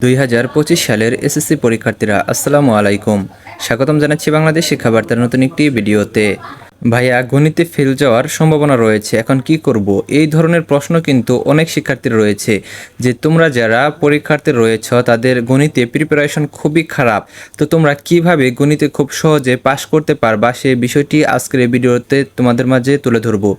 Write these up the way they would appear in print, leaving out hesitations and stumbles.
2025 সালের এসএসসি পরীক্ষার্থীরা আসসালামু আলাইকুম। স্বাগতম জানাচ্ছি বাংলাদেশ শিক্ষা বার্তার নতুন একটি ভিডিওতে। ভাইয়া, গণিতে ফেল যাওয়ার সম্ভাবনা রয়েছে, এখন কি করব? এই ধরনের প্রশ্ন কিন্তু অনেক শিক্ষার্থীর রয়েছে যে তোমরা যারা পরীক্ষার্থী রয়েছ তাদের গণিতে প্রিপারেশন খুবই খারাপ, তো তোমরা কিভাবে গণিতে খুব সহজে পাশ করতে পারবা সেই বিষয়টি আজকের এই ভিডিওতে তোমাদের মাঝে তুলে ধরবো।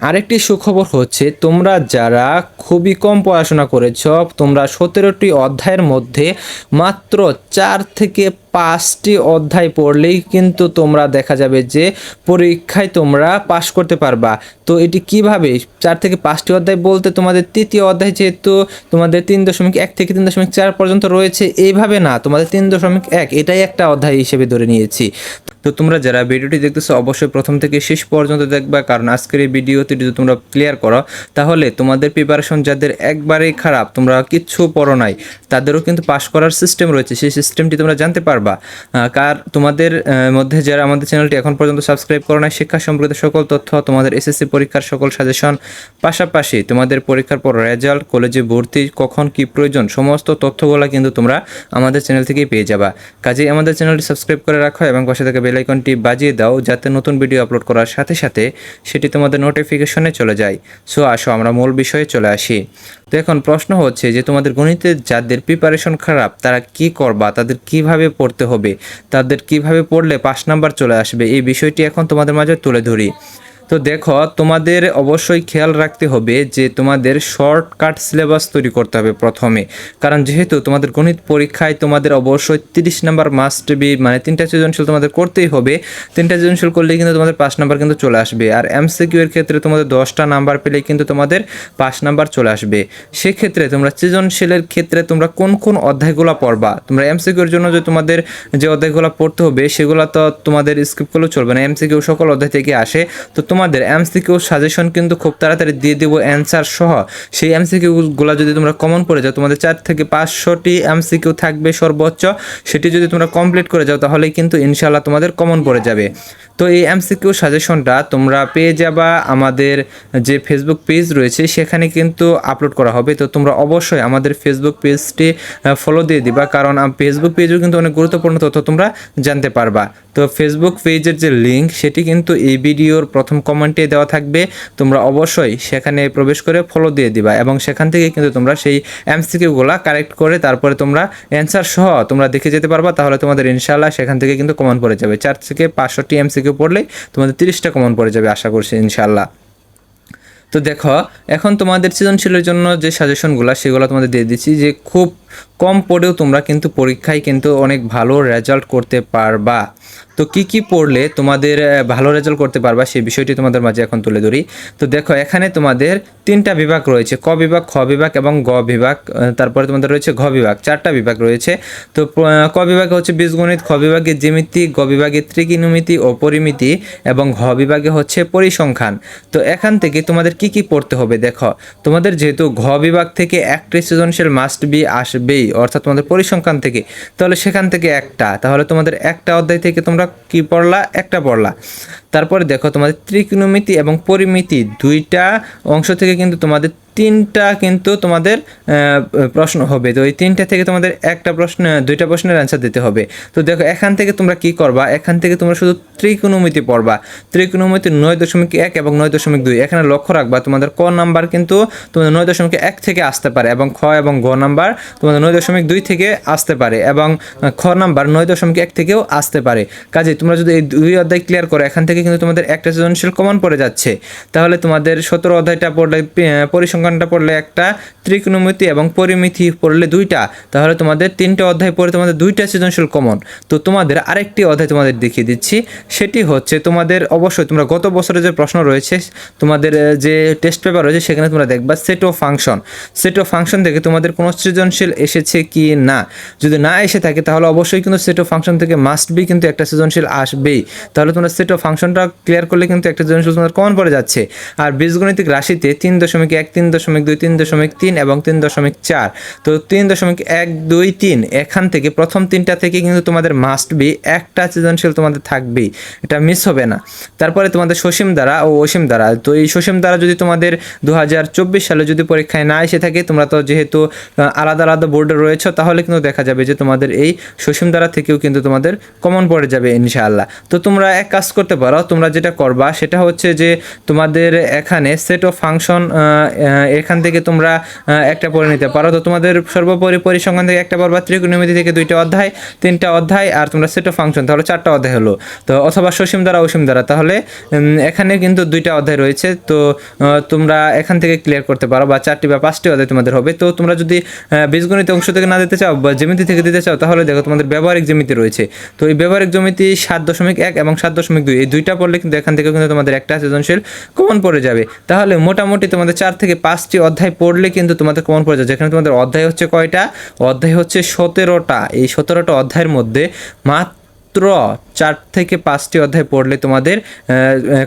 আরেকটি সুখবর হচ্ছে, তোমরা যারা খুবই কম পড়াশোনা করেছ, তোমরা 17টি অধ্যায়ের মধ্যে মাত্র 4 থেকে 5টি অধ্যায় পড়লেই কিন্তু তোমরা দেখা যাবে যে পরীক্ষায় তোমরা পাশ করতে পারবা। তো এটি কিভাবে? 4 থেকে 5টি অধ্যায় বলতে তোমাদের তৃতীয় অধ্যায় যেহেতু তোমাদের 3.1 থেকে 3.4 পর্যন্ত রয়েছে, এইভাবে না, তোমাদের 3.1 এটাই একটা অধ্যায় হিসেবে ধরে নিয়েছি। তো তোমরা যারা ভিডিওটি দেখতেছো অবশ্যই প্রথম থেকে শেষ পর্যন্ত দেখবা, কারণ আজকের এই ভিডিওতে যদি তোমরা ক্লিয়ার করো তাহলে তোমাদের প্রিপারেশন যাদের একবারেই খারাপ, তোমরা কিচ্ছু পড়ো নাই, তাদেরও কিন্তু পাশ করার সিস্টেম রয়েছে, সেই সিস্টেমটি তোমরা জানতে পারবা। তোমাদের মধ্যে যারা আমাদের চ্যানেলটি এখন পর্যন্ত সাবস্ক্রাইব করো নাই, শিক্ষা সম্পর্কিত সকল তথ্য, তোমাদের এসএসসি পরীক্ষার সকল সাজেশন, পাশাপাশি তোমাদের পরীক্ষার পর রেজাল্ট, কলেজে ভর্তি কখন কি প্রয়োজন, সমস্ত তথ্যগুলো কিন্তু তোমরা আমাদের চ্যানেল থেকেই পেয়ে যাবা। কাজেই আমাদের চ্যানেলটি সাবস্ক্রাইব করে রাখো এবং পাশে থেকে বেল আইকনটি বাজিয়ে দাও, যাতে নতুন ভিডিও আপলোড করার সাথে সাথে সেটি তোমাদের নোটিফিকেশনে চলে যায়। সো আসো আমরা মূল বিষয়ে চলে আসি। তো এখন প্রশ্ন হচ্ছে যে তোমাদের গণিতে যাদের প্রিপারেশন খারাপ তারা কি করবা, তাদের কিভাবে পড়তে হবে, তাদের কিভাবে পড়লে 5 নাম্বার চলে আসবে, এই বিষয়টি এখন তোমাদের মাঝে তুলে ধরি। তো দেখো, তোমাদের অবশ্যই খেয়াল রাখতে হবে যে তোমাদের শর্টকাট সিলেবাস তৈরি করতে হবে প্রথমে, কারণ যেহেতু তোমাদের গণিত পরীক্ষায় তোমাদের অবশ্যই 30 নাম্বার মাস্ট বি, মানে 3টা সৃজনশীল তোমাদের করতেই হবে। 3টা সৃজনশীল করলেই কিন্তু তোমাদের 5 নাম্বার কিন্তু চলে আসবে। আর এমসিকিউ এর ক্ষেত্রে তোমাদের 10টা নাম্বার পেলেই কিন্তু তোমাদের 5 নাম্বার চলে আসবে। সেক্ষেত্রে তোমরা সৃজনশীলের ক্ষেত্রে তোমরা কোন কোন অধ্যায়গুলো পড়বা, তোমরা এমসিকিউর জন্য যে তোমাদের যে অধ্যায়গুলো পড়তে হবে সেগুলো তো তোমাদের স্কিপ করলেও চলবে না, এমসিকিউ সকল অধ্যায় থেকে আসে। তো তোমাদের এমসিকিউ সাজেশন কিন্তু খুব তাড়াতাড়ি দিয়ে দেবো অ্যান্সার সহ। সেই এমসিকিউগুলো যদি তোমরা কমন পড়ে যাও, তোমাদের 4 থেকে 500টি এমসিকিউ থাকবে সর্বোচ্চ, সেটি যদি তোমরা কমপ্লিট করে যাও তাহলেই কিন্তু ইনশাআল্লাহ তোমাদের কমন পড়ে যাবে। তো এই এমসিকিউ সাজেশনটা তোমরা পেয়ে যাবা আমাদের যে ফেসবুক পেজ রয়েছে সেখানে কিন্তু আপলোড করা হবে। তো তোমরা অবশ্যই আমাদের ফেসবুক পেজটি ফলো দিয়ে দিবা, কারণ ফেসবুক পেজেও কিন্তু অনেক গুরুত্বপূর্ণ তথ্য তোমরা জানতে পারবা। তো ফেসবুক পেজের যে লিঙ্ক সেটি কিন্তু এই ভিডিওর প্রথম কমেন্টে দেওয়া থাকবে, তোমরা অবশ্যই সেখানে প্রবেশ করে ফলো দিয়ে দিবা এবং সেখান থেকে কিন্তু তোমরা সেই এমসিকিউগুলো কারেক্ট করে তারপরে তোমরা অ্যান্সার সহ তোমরা দেখে যেতে পারবা। তাহলে তোমাদের ইনশাআল্লাহ সেখান থেকে কিন্তু কমন পড়ে যাবে। 4 থেকে 500টি এমসিকিউ পড়লেই তোমাদের 30টা কমন পড়ে যাবে আশা করছি ইনশাআল্লাহ। তো দেখো, এখন তোমাদের সৃজনশীলের জন্য যে সাজেশনগুলো সেগুলো তোমাদের দিয়ে দিচ্ছি, যে খুব কম পড়েও তোমরা কিন্তু পরীক্ষায় কিন্তু অনেক ভালো রেজাল্ট করতে পারবা। তো কি কি পড়লে তোমাদের ভালো রেজাল্ট করতে পারবা সেই বিষয়টি তোমাদের মাঝে এখন তুলে ধরি। তো দেখো, এখানে তোমাদের 3টা বিভাগ রয়েছে, ক বিভাগ, খ বিভাগ এবং গ বিভাগ, তারপরে তোমাদের রয়েছে ঘ বিভাগ, 4টা বিভাগ রয়েছে। তো ক বিভাগে হচ্ছে বীজগণিত, খ বিভাগে জ্যামিতি, গ বিভাগে ত্রিকোণমিতি ও পরিমিতি এবং ঘ বিভাগে হচ্ছে পরিসংখ্যান। তো এখান থেকে তোমাদের কি কি পড়তে হবে দেখো, তোমাদের যেহেতু ঘ বিভাগ থেকে একটি সৃজনশীল মাস্ট বি আসবেই, অর্থাৎ তোমাদের পরিসংখ্যান থেকে, তাহলে সেখান থেকে একটা, তাহলে তোমাদের একটা অধ্যায় থেকে তোমরা কি পড়লা, একটা পড়লা। তারপরে দেখো, তোমাদের ত্রিকোণমিতি এবং পরিমিতি 2টা অংশ থেকে কিন্তু তোমাদের 3টা কিন্তু তোমাদের প্রশ্ন হবে। তো এই 3টা থেকে তোমাদের একটা প্রশ্ন, 2টা প্রশ্নের অ্যান্সার দিতে হবে। তো দেখো, এখান থেকে তোমরা কি করবা, এখান থেকে তোমরা শুধু ত্রিকোণমিতি পড়বা। ত্রিকোণমিতি 9.1 এবং 9.2, এখানে লক্ষ্য রাখবা তোমাদের ক নাম্বার কিন্তু তোমাদের 9.1 থেকে আসতে পারে এবং খ এবং গ নাম্বার তোমাদের 9.2 থেকে আসতে পারে এবং খ নাম্বার 9.1 থেকেও আসতে পারে। কাজে তোমরা যদি এই 2 অধ্যায় ক্লিয়ার করো, এখান থেকে কিন্তু তোমাদের একটা সৃজনশীল কমন পড়ে যাচ্ছে। তাহলে তোমাদের 17 অধ্যায়টা পড়লে, পরিসংখ্যানটা পড়লে একটা, ত্রিকোণমিতি এবং পরিমিতি পড়লে 2টা, তাহলে তোমাদের 3টা অধ্যায় পড়ে তোমাদের 2টা সৃজনশীল কমন। তো তোমাদের আরেকটি অধ্যায় তোমাদের দেখিয়ে দিচ্ছি, সেটি হচ্ছে তোমাদের অবশ্যই তোমরা গত বছরে যে প্রশ্ন রয়েছে, তোমাদের যে টেস্ট পেপার রয়েছে সেখানে তোমরা দেখবা set of function. Set of function থেকে তোমাদের কোনো সৃজনশীল এসেছে কি না, যদি না এসে থাকে তাহলে অবশ্যই কিন্তু সেট অফ ফাংশন থেকে মাস্ট বি কিন্তু একটা সৃজনশীল আসবেই। তাহলে তোমরা সেট অফ ফাংশনটা সৃজনশীলটা ক্লিয়ার করলে কিন্তু একটা সৃজনশীল তোমাদের কমন পড়ে যাচ্ছে। আর বীজগণিতিক রাশিতে 3.1, 3.2, 3.3 এবং 3.4, তো 3.1, 2, 3 এখান থেকে প্রথম তিনটা থেকে কিন্তু তোমাদের মাস্ট বি একটা সৃজনশীল তোমাদের থাকবেই, এটা মিস হবে না। তারপরে তোমাদের সসীম দ্বারা ও অসীম দ্বারা, তো এই সসীম দ্বারা যদি তোমাদের 2024 সালে যদি পরীক্ষায় না এসে থাকে, তোমরা তো যেহেতু আলাদা আলাদা বোর্ডে রয়েছে, তাহলে কিন্তু দেখা যাবে যে তোমাদের এই সসীম দ্বারা থেকেও কিন্তু তোমাদের কমন পড়ে যাবে ইনশাআল্লাহ। তো তোমরা এক কাজ করতে পারো, তোমরা যেটা করবা সেটা হচ্ছে যে তোমাদের এখানে সেট অফ ফাংশন এখান থেকে তোমরা একটা পড়ে নিতে পারো। তো তোমাদের সর্বোপরি পরিসংখ্যান থেকে একটা পড়বা, ত্রিকোণমিতি থেকে 2টা অধ্যায়, 3টা অধ্যায়, আর তোমরা সেট অফ ফাংশন তাহলে 4টা অধ্যায় হলো। তো অথবা সসীম দ্বারা অসীম দ্বারা, তাহলে এখানে কিন্তু 2টা অধ্যায় রয়েছে। তো তোমরা এখান থেকে ক্লিয়ার করতে পারো, বা 4টি বা 5টি অধ্যায় তোমাদের হবে। তো তোমরা যদি বীজগণিত অংশ থেকে না দিতে চাও বা জ্যামিতি থেকে দিতে চাও, তাহলে দেখো তোমাদের ব্যবহারিক জ্যামিতি রয়েছে। তো এই ব্যবহারিক জ্যামিতি 7.1 এবং 7.2 এই 2টা পড়লে কিন্তু এখান থেকে কিন্তু তোমাদের একটা সৃজনশীল কমন পড়ে যাবে। তাহলে মোটামুটি তোমাদের 4 থেকে 5টি অধ্যায় পড়লে কিন্তু তোমাদের কমন পড়ে যাবে। যেখানে তোমাদের অধ্যায় হচ্ছে কয়টা? অধ্যায় হচ্ছে 17টা। এই 17টা অধ্যায়ের মধ্যে মাত্র 4 থেকে 5টি অধ্যায় পড়লে তোমাদের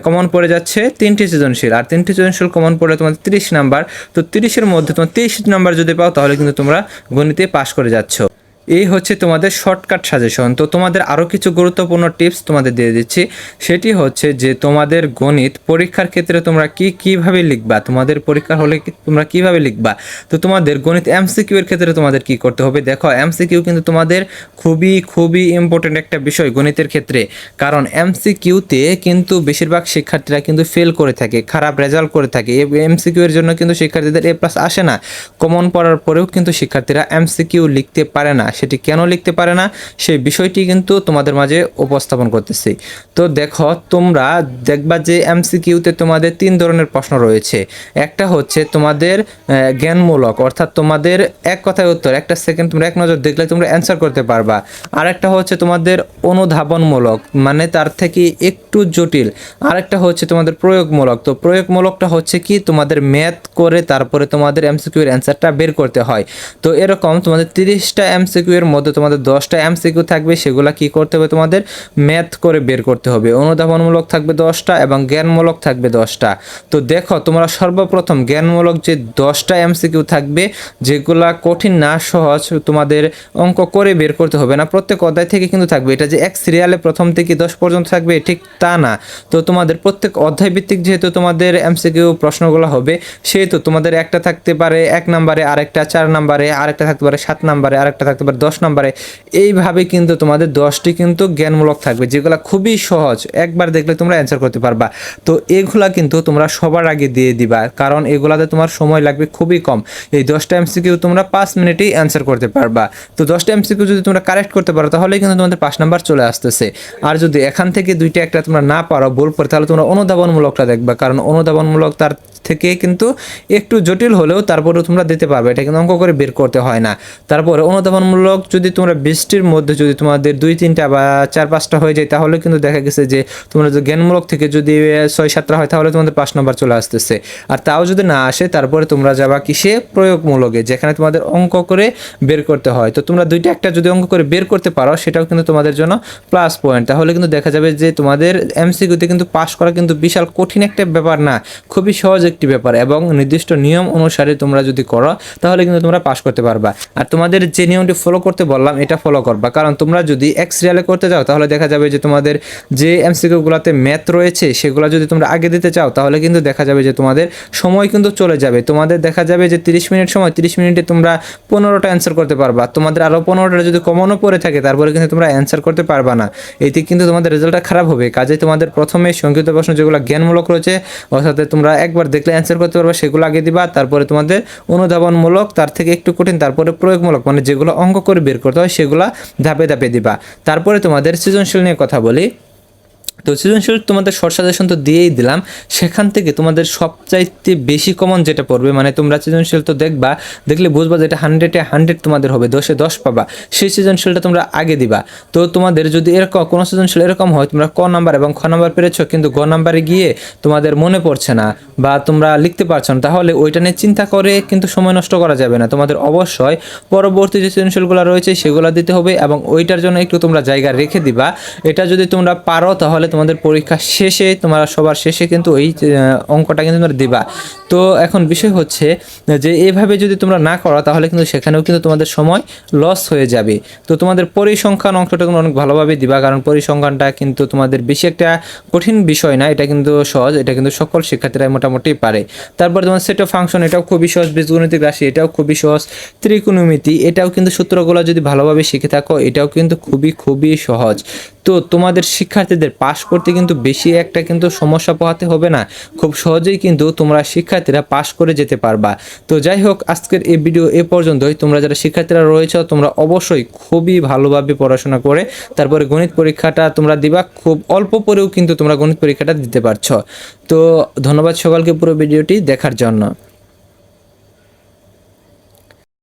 কমন পড়ে যাচ্ছে 3টি সৃজনশীল, আর 3টি সৃজনশীল কমন পড়লে তোমাদের 30 নাম্বার। তো 30-এর মধ্যে তোমার 30 নাম্বার যদি পাও, তাহলে কিন্তু তোমরা গণিতে পাস করে যাচ্ছ। এই হচ্ছে তোমাদের শর্টকাট সাজেশন। তো তোমাদের আরও কিছু গুরুত্বপূর্ণ টিপস তোমাদের দিয়ে দিচ্ছি। সেটি হচ্ছে যে তোমাদের গণিত পরীক্ষার ক্ষেত্রে তোমরা কীভাবে লিখবা, তোমাদের পরীক্ষা হলে তোমরা কীভাবে লিখবা। তো তোমাদের গণিত এমসিকিউ এর ক্ষেত্রে তোমাদের কি করতে হবে, দেখো এমসিকিউ কিন্তু তোমাদের খুবই ইম্পর্টেন্ট একটা বিষয় গণিতের ক্ষেত্রে। কারণ এমসিকিউতে কিন্তু বেশিরভাগ শিক্ষার্থীরা কিন্তু ফেল করে থাকে, খারাপ রেজাল্ট করে থাকে। এমসিকিউ এর জন্য কিন্তু শিক্ষার্থীদের A+ আসে না। কমন পড়ার পরেও কিন্তু শিক্ষার্থীরা এমসিকিউ লিখতে পারে না। সেটি কেন লিখতে পারে না, সেই বিষয়টি কিন্তু তোমাদের মাঝে উপস্থাপন করতেছি। তো দেখো, তোমরা দেখবা যে এমসিকিউতে তোমাদের 3 ধরনের প্রশ্ন রয়েছে। একটা হচ্ছে তোমাদের জ্ঞানমূলক, অর্থাৎ তোমাদের এক কথায় উত্তর, একটা সেকেন্ড তোমরা এক নজর দেখলে তোমরা অ্যান্সার করতে পারবা। আর একটা হচ্ছে তোমাদের অনুধাবনমূলক, মানে তার থেকে একটু জটিল। আরেকটা হচ্ছে তোমাদের প্রয়োগমূলক। তো প্রয়োগমূলকটা হচ্ছে কি, তোমাদের ম্যাথ করে তারপরে তোমাদের এমসিকিউ এর অ্যান্সারটা বের করতে হয়। তো এরকম তোমাদের 30টা এমসিকিউ এর মধ্যে তোমাদের 10টা এমসিকিউ থাকবে, সেগুলা কি করতে হবে, তোমাদের ম্যাথ করে বের করতে হবে। অনুধাবনমূলক থাকবে 10টা এবং জ্ঞানমূলক থাকবে 10টা। তো দেখো, তোমরা সর্বপ্রথম জ্ঞানমূলক যে 10টা এমসিকিউ থাকবে, যেগুলা কঠিন না সহজ, তোমাদের অঙ্ক করে বের করতে হবে না, প্রত্যেক অধ্যায় থেকে কিন্তু থাকবে। এটা যে এক সিরিয়ালে প্রথম থেকে 10 পর্যন্ত থাকবে ঠিক তা না। তো তোমাদের প্রত্যেক অধ্যায় ভিত্তিক যেহেতু তোমাদের এমসিকিউ প্রশ্নগুলো হবে, সেহেতু তোমাদের একটা থাকতে পারে 1 নম্বরে, আরেকটা 4 নম্বরে, আরেকটা থাকতে পারে 7 নম্বরে, আরেকটা থাকতে পারে 10 নম্বরে। এইভাবে কিন্তু তোমাদের 10টি কিন্তু জ্ঞানমূলক থাকবে, যেগুলো খুবই সহজ, একবার দেখলে তোমরা অ্যান্সার করতে পারবা। তো এগুলা কিন্তু তোমরা সবার আগে দিয়ে দিবা, কারণ এগুলাতে তোমার সময় লাগবে খুবই কম। এই 10টা এমসিকিউ তোমরা 5 মিনিটেই অ্যান্সার করতে পারবা। তো 10টা এমসিকিউ যদি তোমরা কারেক্ট করতে পারো, তাহলে কিন্তু তোমাদের 5 নাম্বার চলে আসতেছে। আর যদি এখান থেকে 2টা একটা তোমরা না পারো, ভুল পড়ে, তাহলে তোমরা অনুধাবনমূলকটা দেখবা, কারণ অনুধাবনমূলক তার থেকে কিন্তু একটু জটিল হলেও তারপরে তোমরা দিতে পারবে, এটা কিন্তু অঙ্ক করে বের করতে হয় না। তারপরে অনুধাবনমূলক যদি তোমরা 20টির মধ্যে যদি তোমাদের 2-3টা বা 4-5টা হয়ে যায়, তাহলে কিন্তু দেখা গেছে যে তোমরা যে জ্ঞানমূলক থেকে যদি 6-7টা হয়, তাহলে তোমাদের 5 নম্বর চলে আসতেছে। আর তাও যদি না আসে, তারপরে তোমরা যাবা কিসে, প্রয়োগমূলকে, যেখানে তোমাদের অঙ্ক করে বের করতে হয়। তো তোমরা 2টা একটা যদি অঙ্ক করে বের করতে পারো, সেটাও কিন্তু তোমাদের জন্য প্লাস পয়েন্ট। তাহলে কিন্তু দেখা যাবে যে তোমাদের এমসিকিউতে কিন্তু পাস করা কিন্তু বিশাল কঠিন একটা ব্যাপার না, খুবই সহজ একটি ব্যাপার, এবং নির্দিষ্ট নিয়ম অনুসারে তোমরা যদি করো, তাহলে কিন্তু তোমরা পাস করতে পারবা। আর তোমাদের যে নিয়মটি ফলো করতে বললাম, এটা ফলো করবা, কারণ তোমরা যদি এক সিরিয়ালে করতে যাও, তাহলে দেখা যাবে যে তোমাদের যে এমসিকিউগুলোতে ম্যাথ রয়েছে, সেগুলো যদি তোমরা আগে দিতে চাও, তাহলে কিন্তু দেখা যাবে যে তোমাদের সময় কিন্তু চলে যাবে। তোমাদের দেখা যাবে যে 30 মিনিট সময়, 30 মিনিটে তোমরা 15টা অ্যান্সার করতে পারবা। তোমাদের আরও 15টা যদি কমনও পড়ে থাকে, তারপরে কিন্তু তোমরা অ্যান্সার করতে পারবা না। এতে কিন্তু তোমাদের রেজাল্টটা খারাপ হবে। কাজে তোমাদের প্রথমে সংক্ষিপ্ত প্রশ্ন যেগুলো জ্ঞানমূলক রয়েছে, অর্থাৎ তোমরা একবার দেখলে অ্যান্সার করতে পারবা, সেগুলো আগে দিবা। তারপরে তোমাদের অনুধাবনমূলক, তার থেকে একটু কঠিন, তারপরে প্রয়োগমূলক, মানে যেগুলো অঙ্ক করে বের করতে হয়, সেগুলো ধাপে ধাপে দিবা। তারপরে তোমাদের সৃজনশীল নিয়ে কথা বলি। তো সৃজনশীল তোমাদের শর্ট সাজেশন তো দিয়েই দিলাম। সেখান থেকে তোমাদের সবচাইতে বেশি কমন যেটা পড়বে, মানে তোমরা সৃজনশীল তো দেখলে বুঝবা যেটা 100-এ 100 তোমাদের হবে, 10-এ 10 পাবা, সেই সৃজনশীলটা তোমরা আগে দিবা। তো তোমাদের যদি এরকম কোনো সৃজনশীল এরকম হয়, তোমরা ক নাম্বার এবং খ নাম্বার পেরেছো, কিন্তু গ নাম্বারে গিয়ে তোমাদের মনে পড়ছে না বা তোমরা লিখতে পারছো না, তাহলে ওইটা নিয়ে চিন্তা করে কিন্তু সময় নষ্ট করা যাবে না। তোমাদের অবশ্যই পরবর্তী যে সৃজনশীলগুলো রয়েছে, সেগুলো দিতে হবে, এবং ওইটার জন্য একটু তোমরা জায়গা রেখে দিবা। এটা যদি তোমরা পারো, তাহলে তাহলে তোমাদের পরীক্ষা শেষে তোমরা সবার শেষে কিন্তু এই অঙ্কটা কিন্তু তোমরা দিবা। তো এখন বিষয় হচ্ছে যে এভাবে যদি তোমরা না করো তাহলে কিন্তু সেখানেও কিন্তু তোমাদের সময় লস হয়ে যাবে। তো তোমাদের পরিসংখ্যান অংশটা তোমরা অনেক ভালোভাবে দিবা, কারণ পরিসংখ্যানটা কিন্তু তোমাদের বেশি একটা কঠিন বিষয় না, এটা কিন্তু সহজ, এটা কিন্তু সকল শিক্ষার্থীরা মোটামুটি পারে। তারপর তোমার সেট অফ ফাংশন, এটাও খুবই সহজ। বীজগণিতিক রাশি, এটাও খুবই সহজ। ত্রিকোণমিতি, এটাও কিন্তু সূত্রগুলো যদি ভালোভাবে শিখে থাকো এটাও কিন্তু খুবই খুবই সহজ। তো তোমাদের শিক্ষার্থীদের পাশ করতে কিন্তু বেশি একটা কিন্তু সমস্যা পোহাতে হবে না, খুব সহজেই কিন্তু তোমরা শিক্ষার্থীরা পাশ করে যেতে পারবা। তো যাই হোক, আজকের এই ভিডিও এ পর্যন্তই। তোমরা যারা শিক্ষার্থীরা রয়েছে তোমরা অবশ্যই খুবই ভালোভাবে পড়াশোনা করে তারপরে গণিত পরীক্ষাটা তোমরা দিবা। খুব অল্প পরেও কিন্তু তোমরা গণিত পরীক্ষাটা দিতে পারছো। তো ধন্যবাদ সকলকে পুরো ভিডিওটি দেখার জন্য।